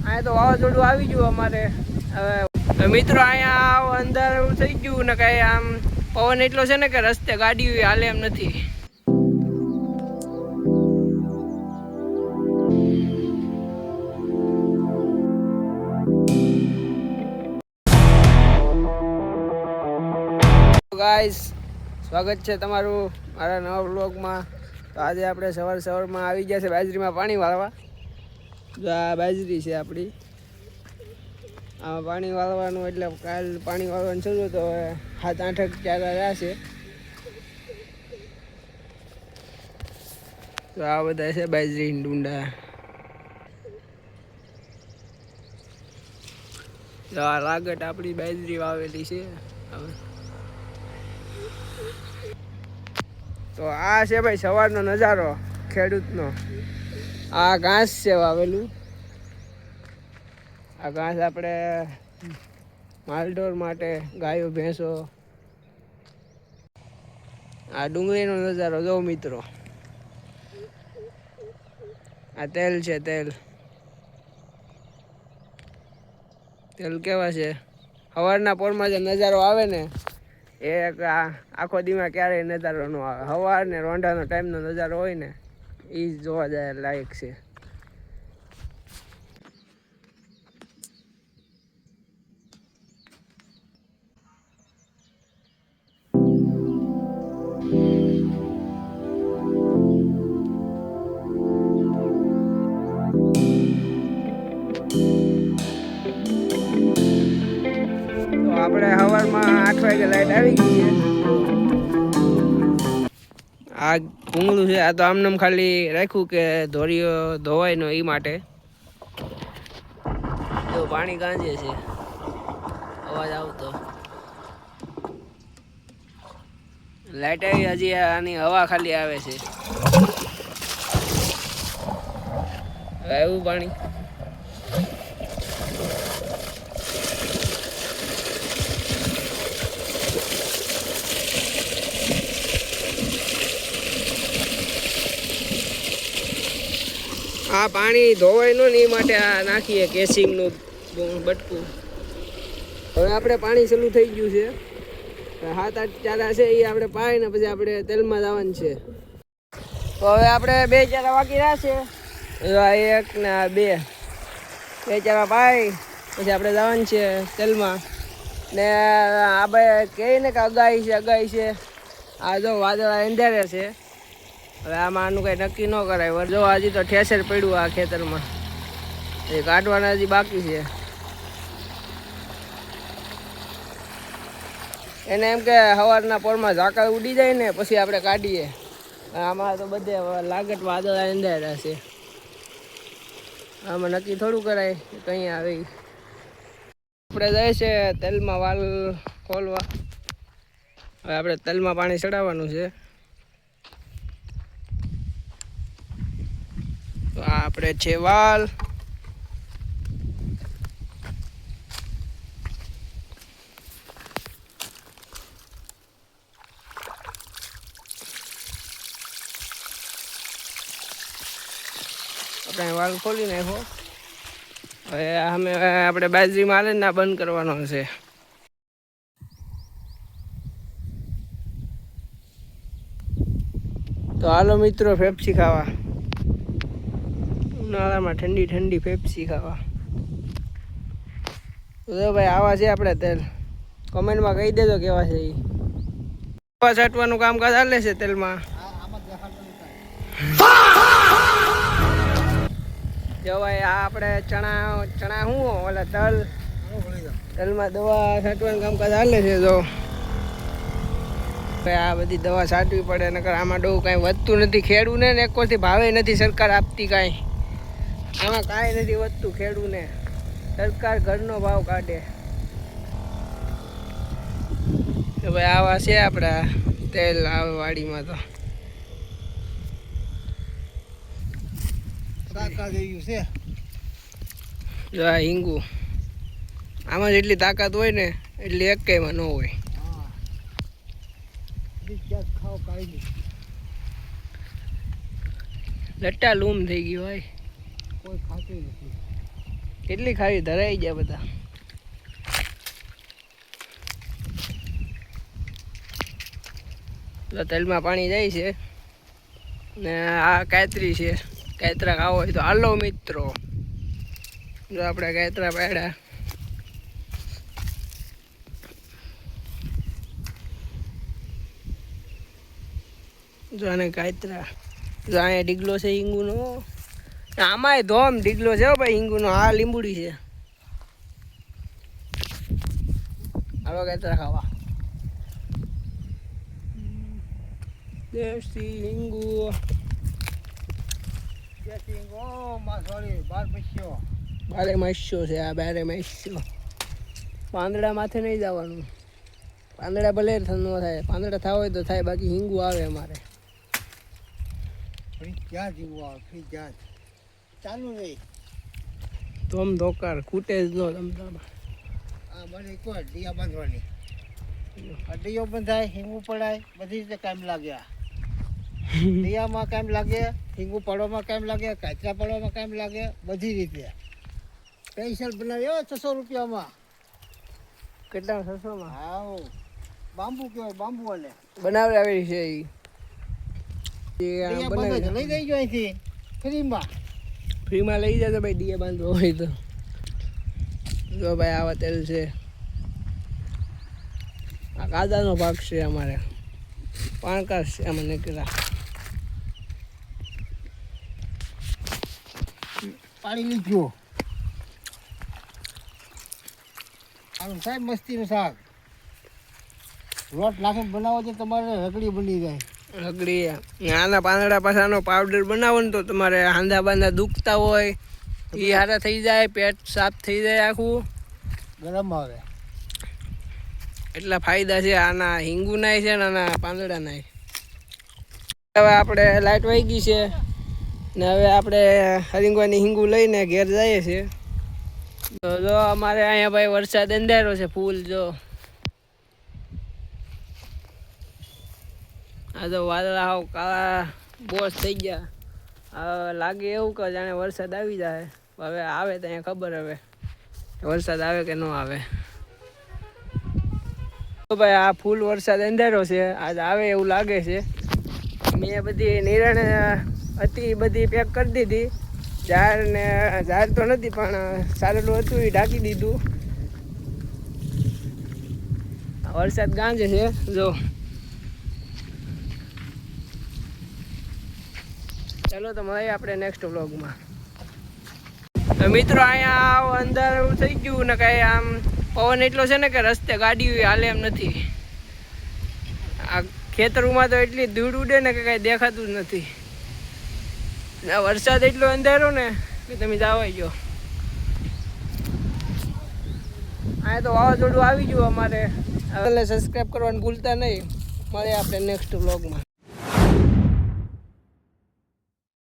અહીંયા તો વાવાઝોડું આવી ગયું અમારે. હવે મિત્રો અહીંયા અંદર એવું થઈ ગયું ને કાંઈ આમ પવન એટલો છે ને કે રસ્તે ગાડી હાલે એમ નથી. ગાઈસ, સ્વાગત છે તમારું મારા નવા વ્લોગમાં. તો આજે આપણે સવારમાં આવી ગયા છે બાજરીમાં પાણી વાળવા. જો આ બાજરી છે આપણી, આમાં પાણી વાળવાનું એટલે કાલ પાણી વાળવાનું શરૂ. તો હવે 7-8 ચારા રહ્યા છે. તો આ બધા છે બાજરી ડુંડા. તો આ લાગટ આપણી બાજરી વાવેલી છે. હવે તો આ છે ભાઈ સવારનો નજારો ખેડૂતનો. આ ઘાસ છે વાવેલું. આ ઘાસ આપણે માલઢોર માટે, ગાયો ભેંસો. આ ડુંગળીનો નજારો જો મિત્રો. આ તેલ છે, તેલ કેવા છે. સવારના પોરમાં જે નજારો આવે ને એ આખો દીમાં ક્યારેય નજારો ન આવે. સવાર ને રોંઢાનો ટાઈમનો નજારો હોય ને એ જ જોવા જાય લાયક છે. આપણે સવારમાં 8 વાગે લાઈટ આવી ગઈ છે. આ ભૂંગળું છે. આ તો આમનામ ખાલી રાખ્યું કે ધોરીઓ ધોવાય નો એ માટે. તો પાણી ગાંજે છે, અવાજ આવતો. લાઈટ આવી હજી આની હવા ખાલી આવે છે. આવ્યું પાણી. આ પાણી ધોવાય નો ને એ માટે આ નાખીએ કેસિંગનું બટકું. હવે આપણે પાણી ચાલુ થઈ ગયું છે. 7-8 ચારા છે એ આપણે પાઈને પછી આપણે તેલમાં જવાનું છે. તો હવે આપણે 2 ચારા બાકી રહ્યા છે. 1 ને 2 ચારા પાઈ પછી આપણે જવાનું છે તેલમાં. ને આ ભાઈ કહે ને કે અગાઈ છે. આ જો વાદળા અંધારે છે. હવે આમાં આનું કંઈ નક્કી ન કરાય. જો હજી તો ઠેસર પડ્યું આ ખેતરમાં. એ કાઢવાના હજી બાકી છે. એને એમ કે સવારના પોરમાં ઝાકળ ઉડી જાય ને પછી આપણે કાઢીએ. આમાં તો બધે લાગટ વાદળા અંધારા છે. આમાં નક્કી થોડું કરાય કંઈ આવે. આપણે જાય છે તેલમાં વાલ ખોલવા. હવે આપણે તેલમાં પાણી ચડાવવાનું છે. તો આપણે છે વાલ. આપણે વાલ ખોલી નાખો. હવે આપણે બાજરીમાં હાલે ના બંધ કરવાનો છે. તો હાલો મિત્રો પેપ્સી ખાવા. ઉનાળામાં ઠંડી પેપ્સી ખાવા. તો ભાઈ આવા છે આપણે તેલ. કમેન્ટમાં કહી દેજો કેવા છે એ. છાંટવાનું કામકાજ ચાલે છે તેલમાં. જો ભાઈ આ આપણે ચણા શું ઓલા તલમાં દવા છાંટવાનું કામકાજ ચાલે છે. જો આ બધી દવા છાંટવી પડે, નકર આમાં ડોવું કાંઈ વધતું નથી. ખેડૂને ને એકોથી ભાવે નથી સરકાર આપતી કાંઈ. આમાં કાંઈ નથી વધતું ખેડૂને. સરકાર ઘરનો ભાવ કાઢે. તો ભાઈ આવા છે આપણા તેલ આવે વાડીમાં. તો જો આ હિંગુ આમાં જેટલી તાકાત હોય ને એટલી એકેયમાં ન હોય. લટ્ટા લૂમ થઈ ગયું ભાઈ. કોઈ ખાતું નથી. કેટલી ખારી ધરાઈ ગયા બધા. તો તેલમાં પાણી જાય છે ને આ કાતરી છે. કાતરા ખાવો હોય તો હાલો મિત્રો. જો આપણે કાતરા પાડ્યા. જો આને કાતરા. જો અહીંયા ડીગલો છે હિંગુનો. આમાંય ધોમ ડીગલો છે ભાઈ હિંગુનો. આ લીંબુડી છે. હાલો કાતરા ખાવા. દેશી હિંગુ. દેશી હિંગુ માસવાળી બાર મસ્યો. બારે માસ્યો છે આ. બારે માસ્યો. પાંદડા માથે નહીં જવાનું. પાંદડા ભલે ન થાય. પાંદડા થવા હોય તો થાય, બાકી હિંગુ આવે અમારે. ક્યાં જીવવું આવે ફ્રી જાત ચાલુ રહી. ધોમ ધોકાર ખૂટે જ નો તમતામાં. આ મને કહો ડીયા બાંધવાની. ડીયો બંધાય, હિંગું પડાય, બધી રીતે કામ લાગ્યા. ડીયામાં કામ લાગે, હિંગું પડવામાં કામ લાગે, કાચરા પડવામાં કામ લાગે, બધી રીતે. સ્પેશિયલ બનાવ્યો 600 રૂપિયામાં. કેટલા 600માં? હા, બાંબુ કહેવાય, બાંબુ વાલે બનાવડાવેલી છે એ. લઈ જઈજો અહીંથી ફ્રીમાં. ફ્રીમાં લઈ જતો ભાઈ ડીયા બાંધવો હોય તો. જો ભાઈ આવા તેલ છે. આ કાદાનો ભાગ છે અમારે. પાણકાસ છે આમાં નીકળ્યા. પાણી લીધું. આનું સાહેબ મસ્તીનું શાક. લોટ નાખીને બનાવો તો તમારે રગડી બની જાય. રગડી. આના પાંદડા પાછાનો પાવડર બનાવો ને તો તમારે હાંધા બાંધા દુખતા હોય એ હારા થઈ જાય. પેટ સાફ થઈ જાય આખું. ગરમ આવે. એટલા ફાયદા છે આના હિંગુ નાય છે ને આના પાંદડા નાય. હવે આપણે લાઈટ વહી ગઈ છે ને હવે આપણે હરિંગવાની હિંગુ લઈને ઘેર જઈએ છીએ. તો જો અમારે અહીંયા ભાઈ વરસાદ અંધારો છે ફૂલ. જો આ તો વાદળા હાવ કાળા બોસ થઈ ગયા. હવે લાગે એવું કે જાણે વરસાદ આવી જાય. હવે આવે તો અહીંયા ખબર હવે વરસાદ આવે કે ન આવે. તો ભાઈ આ ફૂલ વરસાદ અંધારો છે. આજ આવે એવું લાગે છે. મેં બધી નિરણ હતી બધી પેક કરી દીધી. ઝાડ તો નથી પણ સારેલું હતું એ ઢાંકી દીધું. વરસાદ ગાંજે છે. જો ચાલો તો મળીએ આપણે નેક્સ્ટ વ્લોગમાં. તો મિત્રો અહીંયા અંદર એવું થઈ ગયું ને કાંઈ આમ પવન એટલો છે ને કે રસ્તે ગાડી હાલે એમ નથી. આ ખેતરોમાં તો એટલી ધૂળ ઉડે ને કે કાંઈ દેખાતું જ નથી. વરસાદ એટલો અંધારો ને કે તમે જાવાઈ ગયો. અહીંયા તો વાવાઝોડું આવી ગયું અમારે. હવે સબસ્ક્રાઈબ કરવાનું ભૂલતા નહીં. મળીએ આપણે નેક્સ્ટ વ્લોગમાં.